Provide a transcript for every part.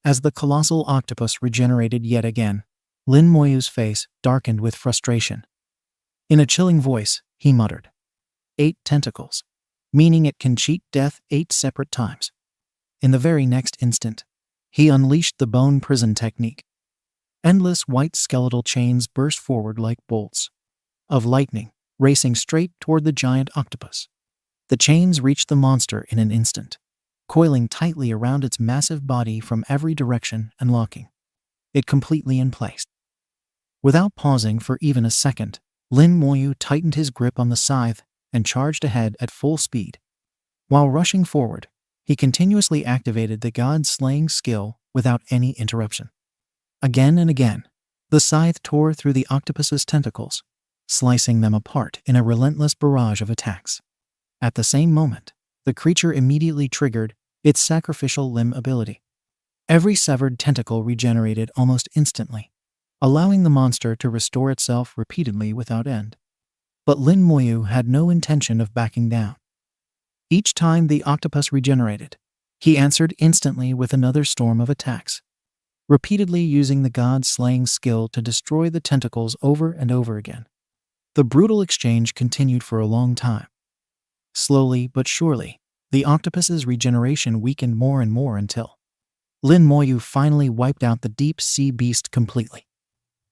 As the colossal octopus regenerated yet again, Lin Moyu's face darkened with frustration. In a chilling voice, he muttered, 8 tentacles, meaning it can cheat death 8 separate times. In the very next instant, he unleashed the bone prison technique. Endless white skeletal chains burst forward like bolts of lightning, racing straight toward the giant octopus. The chains reached the monster in an instant, coiling tightly around its massive body from every direction and locking it completely in place. Without pausing for even a second, Lin Moyu tightened his grip on the scythe and charged ahead at full speed. While rushing forward, he continuously activated the god-slaying skill without any interruption. Again and again, the scythe tore through the octopus's tentacles, slicing them apart in a relentless barrage of attacks. At the same moment, the creature immediately triggered its sacrificial limb ability. Every severed tentacle regenerated almost instantly, allowing the monster to restore itself repeatedly without end. But Lin Moyu had no intention of backing down. Each time the octopus regenerated, he answered instantly with another storm of attacks, repeatedly using the god-slaying skill to destroy the tentacles over and over again. The brutal exchange continued for a long time. Slowly but surely, the octopus's regeneration weakened more and more until Lin Moyu finally wiped out the deep-sea beast completely.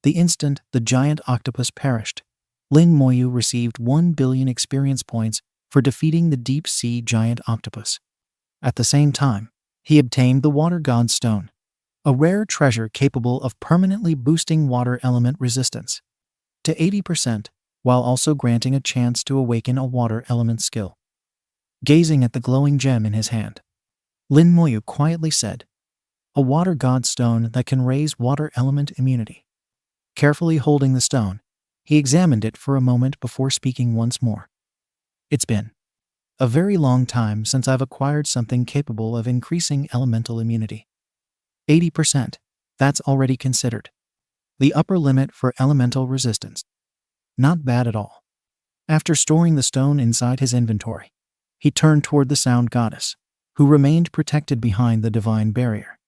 The instant the giant octopus perished, Lin Moyu received 1 billion experience points for defeating the deep-sea giant octopus. At the same time, he obtained the Water God Stone, a rare treasure capable of permanently boosting water element resistance to 80%, while also granting a chance to awaken a water element skill. Gazing at the glowing gem in his hand, Lin Moyu quietly said, "A Water God Stone that can raise water element immunity." Carefully holding the stone, he examined it for a moment before speaking once more. "It's been a very long time since I've acquired something capable of increasing elemental immunity. 80%, that's already considered the upper limit for elemental resistance. Not bad at all." After storing the stone inside his inventory, he turned toward the sound goddess, who remained protected behind the divine barrier,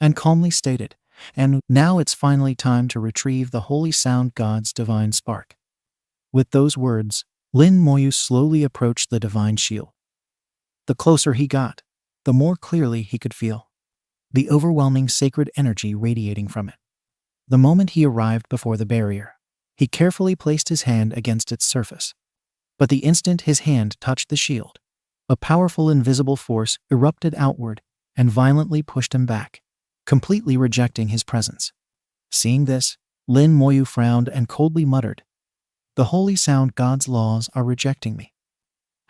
and calmly stated, "And now it's finally time to retrieve the holy sound god's divine spark." With those words, Lin Moyu slowly approached the divine shield. The closer he got, the more clearly he could feel the overwhelming sacred energy radiating from it. The moment he arrived before the barrier, he carefully placed his hand against its surface. But the instant his hand touched the shield, a powerful invisible force erupted outward and violently pushed him back, completely rejecting his presence. Seeing this, Lin Moyu frowned and coldly muttered, "The holy sound god's laws are rejecting me."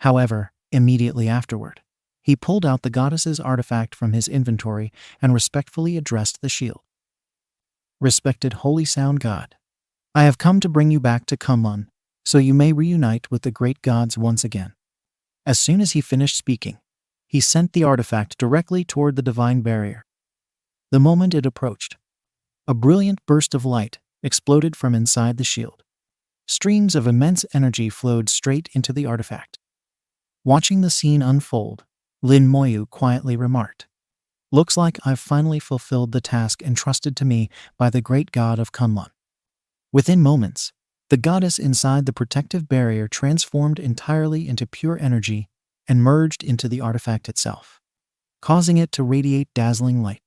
However, immediately afterward, he pulled out the goddess's artifact from his inventory and respectfully addressed the shield. "Respected holy sound god, I have come to bring you back to Kunlun, so you may reunite with the great gods once again." As soon as he finished speaking, he sent the artifact directly toward the divine barrier. The moment it approached, a brilliant burst of light exploded from inside the shield. Streams of immense energy flowed straight into the artifact. Watching the scene unfold, Lin Moyu quietly remarked, "Looks like I've finally fulfilled the task entrusted to me by the great god of Kunlun." Within moments, the goddess inside the protective barrier transformed entirely into pure energy and merged into the artifact itself, causing it to radiate dazzling light.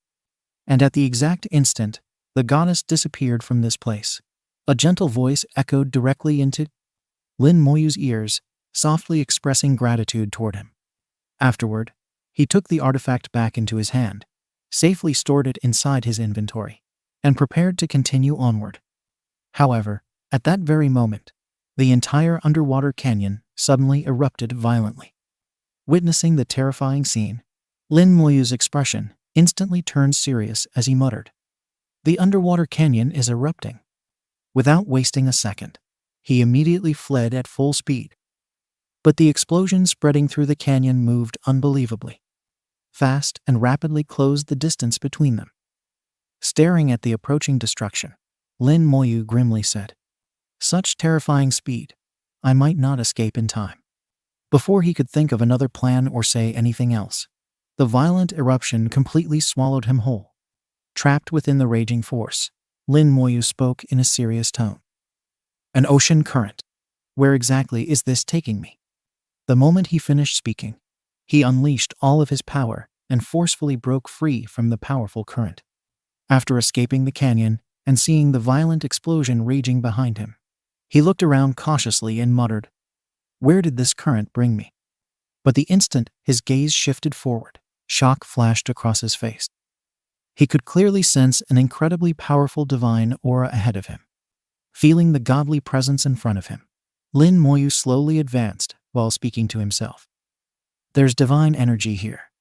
And at the exact instant, the goddess disappeared from this place. A gentle voice echoed directly into Lin Moyu's ears, softly expressing gratitude toward him. Afterward, he took the artifact back into his hand, safely stored it inside his inventory, and prepared to continue onward. However, at that very moment, the entire underwater canyon suddenly erupted violently. Witnessing the terrifying scene, Lin Moyu's expression instantly turned serious as he muttered, "The underwater canyon is erupting." Without wasting a second, he immediately fled at full speed. But the explosion spreading through the canyon moved unbelievably fast and rapidly closed the distance between them. Staring at the approaching destruction, Lin Moyu grimly said, "Such terrifying speed, I might not escape in time." Before he could think of another plan or say anything else, the violent eruption completely swallowed him whole. trapped within the raging force. Lin Moyu spoke in a serious tone. An ocean current. Where exactly is this taking me? The moment he finished speaking, he unleashed all of his power and forcefully broke free from the powerful current. After escaping the canyon and seeing the violent explosion raging behind him, he looked around cautiously and muttered, "Where did this current bring me?" But the instant his gaze shifted forward, shock flashed across his face. He could clearly sense an incredibly powerful divine aura ahead of him. Feeling the godly presence in front of him, Lin Moyu slowly advanced while speaking to himself. There's divine energy here.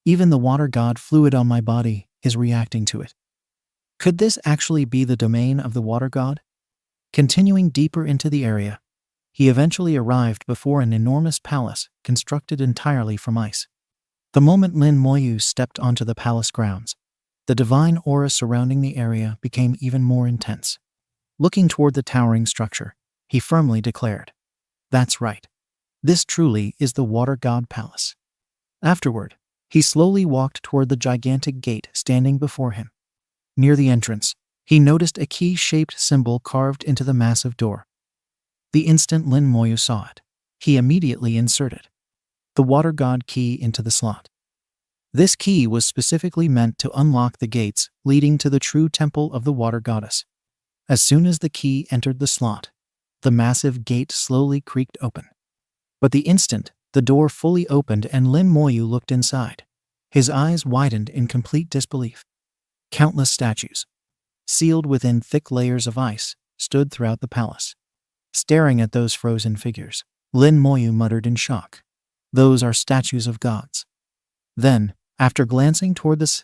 Even the water god fluid on my body is reacting to it. Could this actually be the domain of the water god? Continuing deeper into the area, he eventually arrived before an enormous palace constructed entirely from ice. The moment Lin Moyu stepped onto the palace grounds, the divine aura surrounding the area became even more intense. Looking toward the towering structure, he firmly declared, "That's right. This truly is the Water God Palace." Afterward, he slowly walked toward the gigantic gate standing before him. Near the entrance, he noticed a key-shaped symbol carved into the massive door. The instant Lin Moyu saw it, he immediately inserted the Water God key into the slot. This key was specifically meant to unlock the gates leading to the true temple of the Water Goddess. As soon as the key entered the slot, the massive gate slowly creaked open. But the instant the door fully opened and Lin Moyu looked inside, his eyes widened in complete disbelief. Countless statues, sealed within thick layers of ice, stood throughout the palace. Staring at those frozen figures, Lin Moyu muttered in shock, "Those are statues of gods." Then, after glancing toward the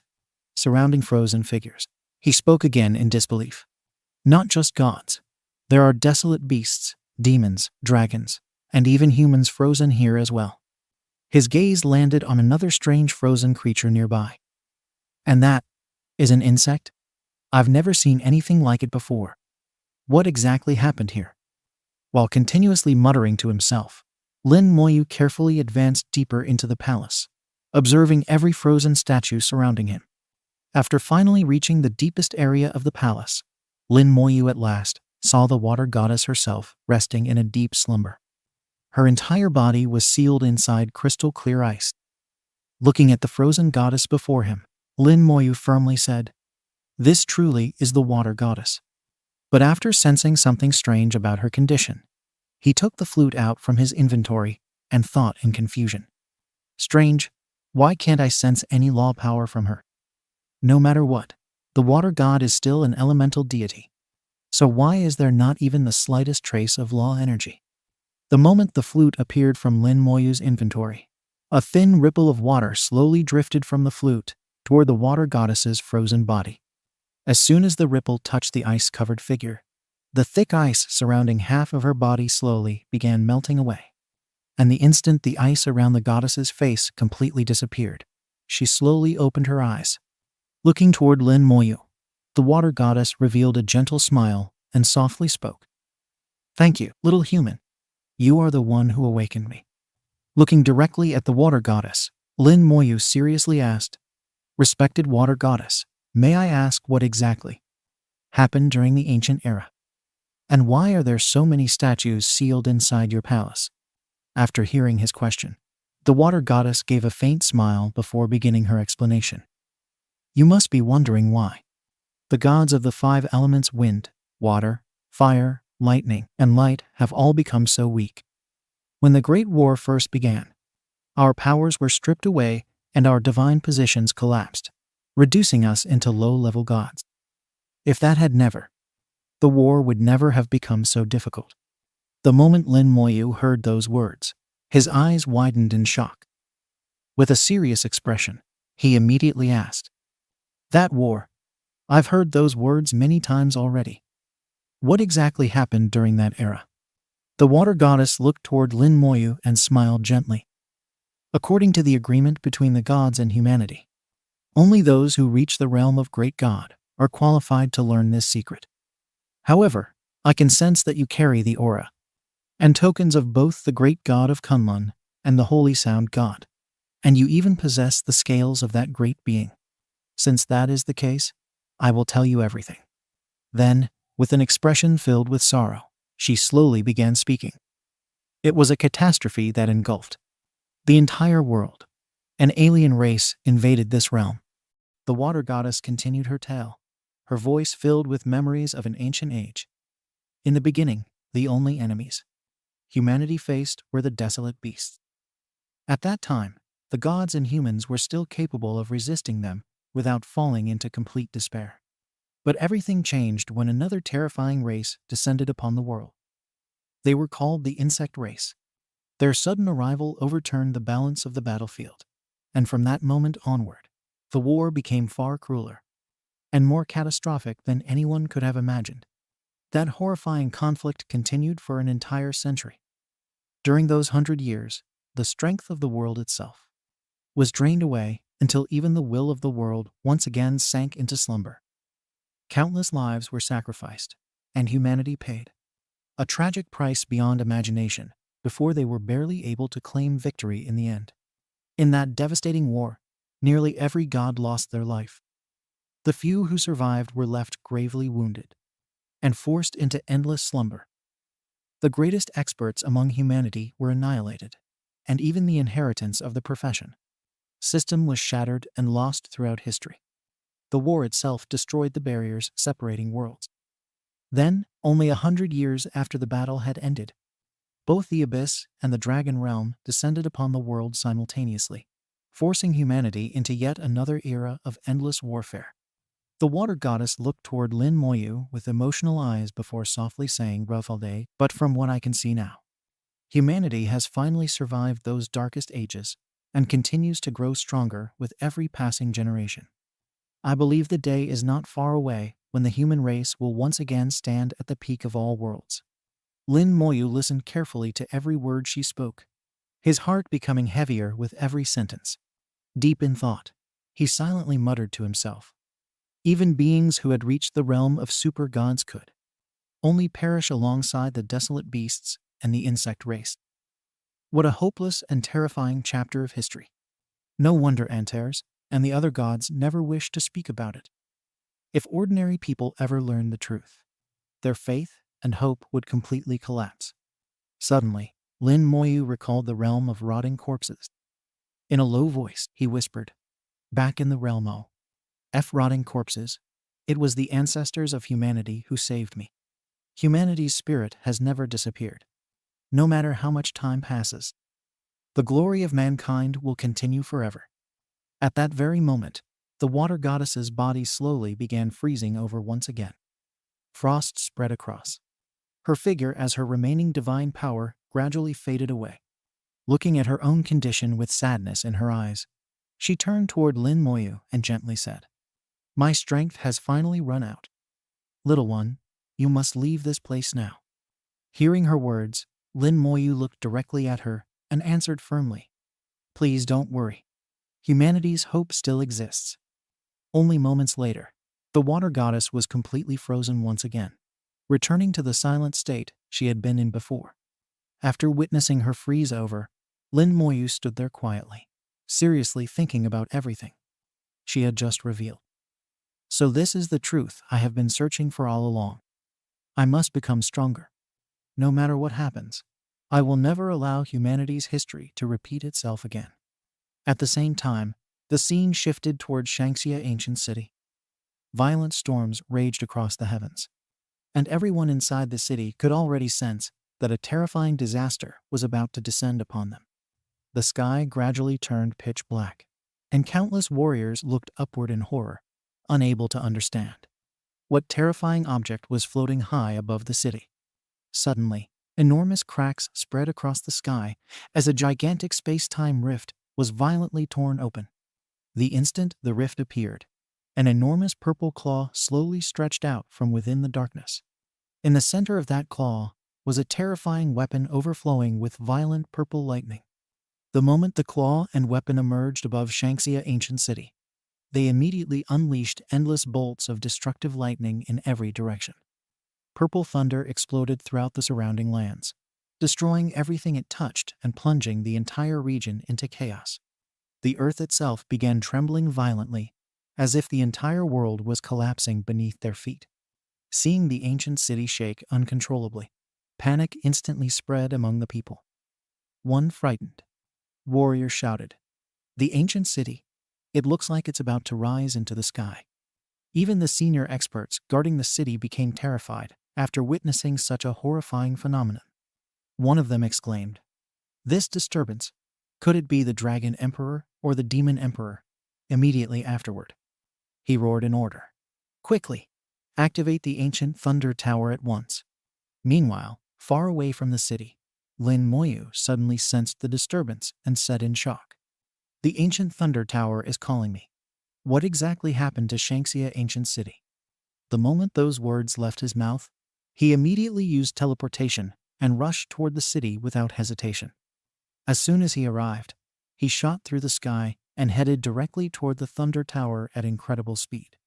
surrounding frozen figures, he spoke again in disbelief. "Not just gods. There are desolate beasts, demons, dragons, and even humans frozen here as well." His gaze landed on another strange frozen creature nearby. "And that is an insect? I've never seen anything like it before. What exactly happened here?" While continuously muttering to himself, Lin Moyu carefully advanced deeper into the palace, observing every frozen statue surrounding him. After finally reaching the deepest area of the palace, Lin Moyu at last saw the water goddess herself resting in a deep slumber. Her entire body was sealed inside crystal clear ice. Looking at the frozen goddess before him, Lin Moyu firmly said, "This truly is the water goddess." But after sensing something strange about her condition, he took the flute out from his inventory and thought in confusion. "Strange, why can't I sense any law power from her? No matter what, the water god is still an elemental deity. So why is there not even the slightest trace of law energy?" The moment the flute appeared from Lin Moyu's inventory, a thin ripple of water slowly drifted from the flute toward the water goddess's frozen body. As soon as the ripple touched the ice-covered figure, the thick ice surrounding half of her body slowly began melting away. And the instant the ice around the goddess's face completely disappeared, she slowly opened her eyes. Looking toward Lin Moyu, the water goddess revealed a gentle smile and softly spoke. "Thank you, little human. You are the one who awakened me." Looking directly at the water goddess, Lin Moyu seriously asked, "Respected water goddess, may I ask what exactly happened during the ancient era? And why are there so many statues sealed inside your palace?" After hearing his question, the water goddess gave a faint smile before beginning her explanation. "You must be wondering why. The gods of the 5 elements wind, water, fire, lightning, and light have all become so weak. When the Great War first began, our powers were stripped away and our divine positions collapsed, reducing us into low-level gods. If that had never, the war would never have become so difficult." The moment Lin Moyu heard those words, his eyes widened in shock. With a serious expression, he immediately asked, "That war? I've heard those words many times already. What exactly happened during that era?" The water goddess looked toward Lin Moyu and smiled gently. "According to the agreement between the gods and humanity, only those who reach the realm of Great God are qualified to learn this secret. However, I can sense that you carry the aura and tokens of both the great god of Kunlun and the holy sound god, and you even possess the scales of that great being. Since that is the case, I will tell you everything." Then, with an expression filled with sorrow, she slowly began speaking. It was a catastrophe that engulfed the entire world. An alien race invaded this realm. The water goddess continued her tale, her voice filled with memories of an ancient age. In the beginning, the only enemies humanity faced were the desolate beasts. At that time, the gods and humans were still capable of resisting them without falling into complete despair. But everything changed when another terrifying race descended upon the world. They were called the insect race. Their sudden arrival overturned the balance of the battlefield, and from that moment onward, the war became far crueler and more catastrophic than anyone could have imagined. That horrifying conflict continued for an entire century. During those 100 years, the strength of the world itself was drained away until even the will of the world once again sank into slumber. Countless lives were sacrificed, and humanity paid a tragic price beyond imagination before they were barely able to claim victory in the end. In that devastating war, nearly every god lost their life. The few who survived were left gravely wounded and forced into endless slumber. The greatest experts among humanity were annihilated, and even the inheritance of the profession system was shattered and lost throughout history. The war itself destroyed the barriers separating worlds. Then, only 100 years after the battle had ended, both the Abyss and the Dragon Realm descended upon the world simultaneously, forcing humanity into yet another era of endless warfare. The water goddess looked toward Lin Moyu with emotional eyes before softly saying, "Rafalde, but from what I can see now, humanity has finally survived those darkest ages and continues to grow stronger with every passing generation. I believe the day is not far away when the human race will once again stand at the peak of all worlds." Lin Moyu listened carefully to every word she spoke, his heart becoming heavier with every sentence. Deep in thought, he silently muttered to himself, "Even beings who had reached the realm of super gods could only perish alongside the desolate beasts and the insect race. What a hopeless and terrifying chapter of history. No wonder Antares and the other gods never wished to speak about it. If ordinary people ever learned the truth, their faith and hope would completely collapse." Suddenly, Lin Moyu recalled the realm of rotting corpses. In a low voice, he whispered, "Back in the realm of rotting corpses, it was the ancestors of humanity who saved me. Humanity's spirit has never disappeared. No matter how much time passes, the glory of mankind will continue forever." At that very moment, the water goddess's body slowly began freezing over once again. Frost spread across her figure as her remaining divine power gradually faded away. Looking at her own condition with sadness in her eyes, she turned toward Lin Moyu and gently said, "My strength has finally run out. Little one, you must leave this place now." Hearing her words, Lin Moyu looked directly at her and answered firmly, "Please don't worry. Humanity's hope still exists." Only moments later, the water goddess was completely frozen once again, returning to the silent state she had been in before. After witnessing her freeze over, Lin Moyu stood there quietly, seriously thinking about everything she had just revealed. So this is the truth I have been searching for all along. I must become stronger. No matter what happens, I will never allow humanity's history to repeat itself again. At the same time, the scene shifted toward Shangxia Ancient City. Violent storms raged across the heavens, and everyone inside the city could already sense that a terrifying disaster was about to descend upon them. The sky gradually turned pitch black, and countless warriors looked upward in horror, unable to understand what terrifying object was floating high above the city. Suddenly, enormous cracks spread across the sky as a gigantic space-time rift was violently torn open. The instant the rift appeared, an enormous purple claw slowly stretched out from within the darkness. In the center of that claw was a terrifying weapon overflowing with violent purple lightning. The moment the claw and weapon emerged above Shangxia Ancient City, they immediately unleashed endless bolts of destructive lightning in every direction. Purple thunder exploded throughout the surrounding lands, destroying everything it touched and plunging the entire region into chaos. The earth itself began trembling violently as if the entire world was collapsing beneath their feet. Seeing the ancient city shake uncontrollably, panic instantly spread among the people. One frightened warrior shouted, "The ancient city! It looks like it's about to rise into the sky." Even the senior experts guarding the city became terrified after witnessing such a horrifying phenomenon. One of them exclaimed, "This disturbance, could it be the Dragon Emperor or the Demon Emperor?" Immediately afterward, he roared an order. "Quickly, activate the ancient Thunder Tower at once." Meanwhile, far away from the city, Lin Moyu suddenly sensed the disturbance and said in shock, "The ancient Thunder Tower is calling me. What exactly happened to Shanxia Ancient City?" The moment those words left his mouth, he immediately used teleportation and rushed toward the city without hesitation. As soon as he arrived, he shot through the sky and headed directly toward the Thunder Tower at incredible speed.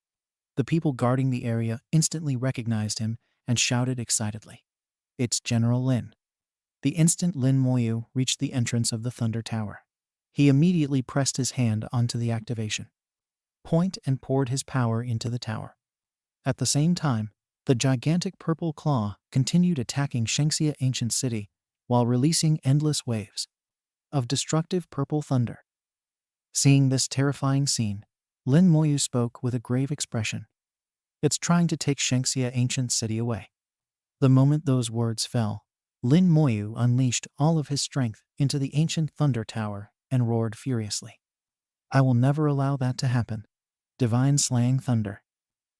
The people guarding the area instantly recognized him and shouted excitedly, "It's General Lin." The instant Lin Moyu reached the entrance of the Thunder Tower, he immediately pressed his hand onto the activation point and poured his power into the tower. At the same time, the gigantic purple claw continued attacking Shanxia Ancient City while releasing endless waves of destructive purple thunder. Seeing this terrifying scene, Lin Moyu spoke with a grave expression, "It's trying to take Shanxia Ancient City away." The moment those words fell, Lin Moyu unleashed all of his strength into the ancient Thunder Tower and roared furiously, "I will never allow that to happen. Divine Slaying Thunder."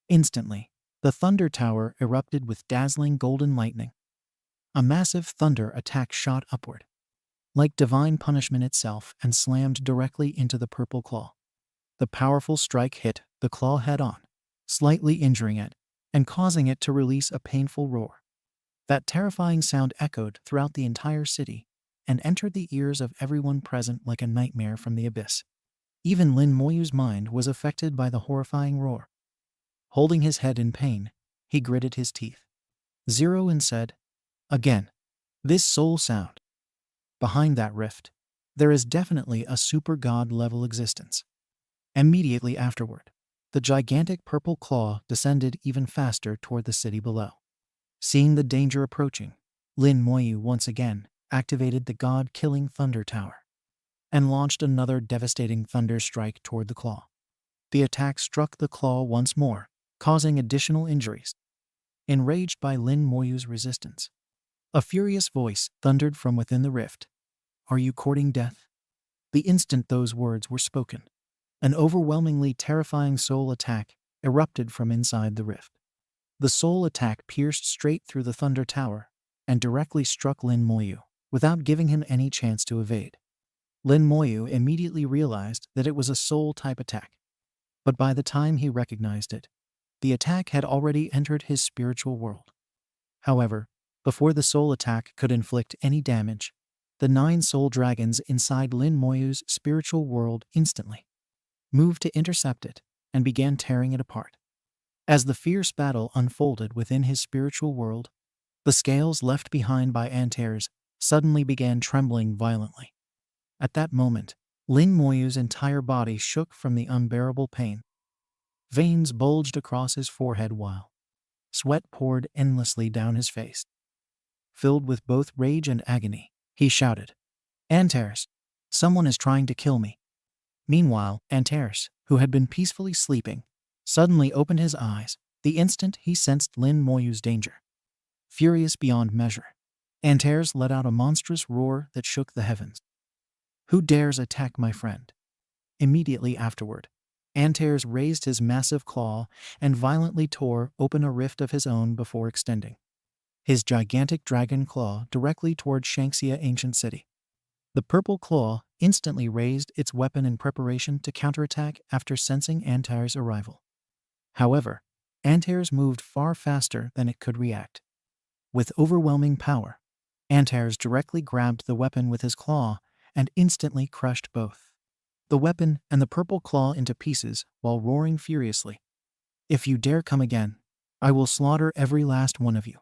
Instantly, the Thunder Tower erupted with dazzling golden lightning. A massive thunder attack shot upward, like divine punishment itself, and slammed directly into the purple claw. The powerful strike hit the claw head-on, slightly injuring it and causing it to release a painful roar. That terrifying sound echoed throughout the entire city and entered the ears of everyone present like a nightmare from the abyss. Even Lin Moyu's mind was affected by the horrifying roar. Holding his head in pain, he gritted his teeth. Zero and said, "Again, this soul sound. Behind that rift, there is definitely a super god-level existence." Immediately afterward, the gigantic purple claw descended even faster toward the city below. Seeing the danger approaching, Lin Moyu once again activated the god-killing Thunder Tower and launched another devastating thunder strike toward the claw. The attack struck the claw once more, causing additional injuries. Enraged by Lin Moyu's resistance, a furious voice thundered from within the rift, "Are you courting death?" The instant those words were spoken, an overwhelmingly terrifying soul attack erupted from inside the rift. The soul attack pierced straight through the Thunder Tower and directly struck Lin Moyu, without giving him any chance to evade. Lin Moyu immediately realized that it was a soul-type attack, but by the time he recognized it, the attack had already entered his spiritual world. However, before the soul attack could inflict any damage, the 9 soul dragons inside Lin Moyu's spiritual world instantly moved to intercept it and began tearing it apart. As the fierce battle unfolded within his spiritual world, the scales left behind by Antares suddenly began trembling violently. At that moment, Lin Moyu's entire body shook from the unbearable pain. Veins bulged across his forehead while sweat poured endlessly down his face. Filled with both rage and agony, he shouted, "Antares, someone is trying to kill me." Meanwhile, Antares, who had been peacefully sleeping, suddenly opened his eyes the instant he sensed Lin Moyu's danger. Furious beyond measure, Antares let out a monstrous roar that shook the heavens. "Who dares attack my friend?" Immediately afterward, Antares raised his massive claw and violently tore open a rift of his own before extending his gigantic dragon claw directly toward Shanxia Ancient City. The purple claw instantly raised its weapon in preparation to counterattack after sensing Antares' arrival. However, Antares moved far faster than it could react. With overwhelming power, Antares directly grabbed the weapon with his claw and instantly crushed both the weapon and the purple claw into pieces while roaring furiously, "If you dare come again, I will slaughter every last one of you."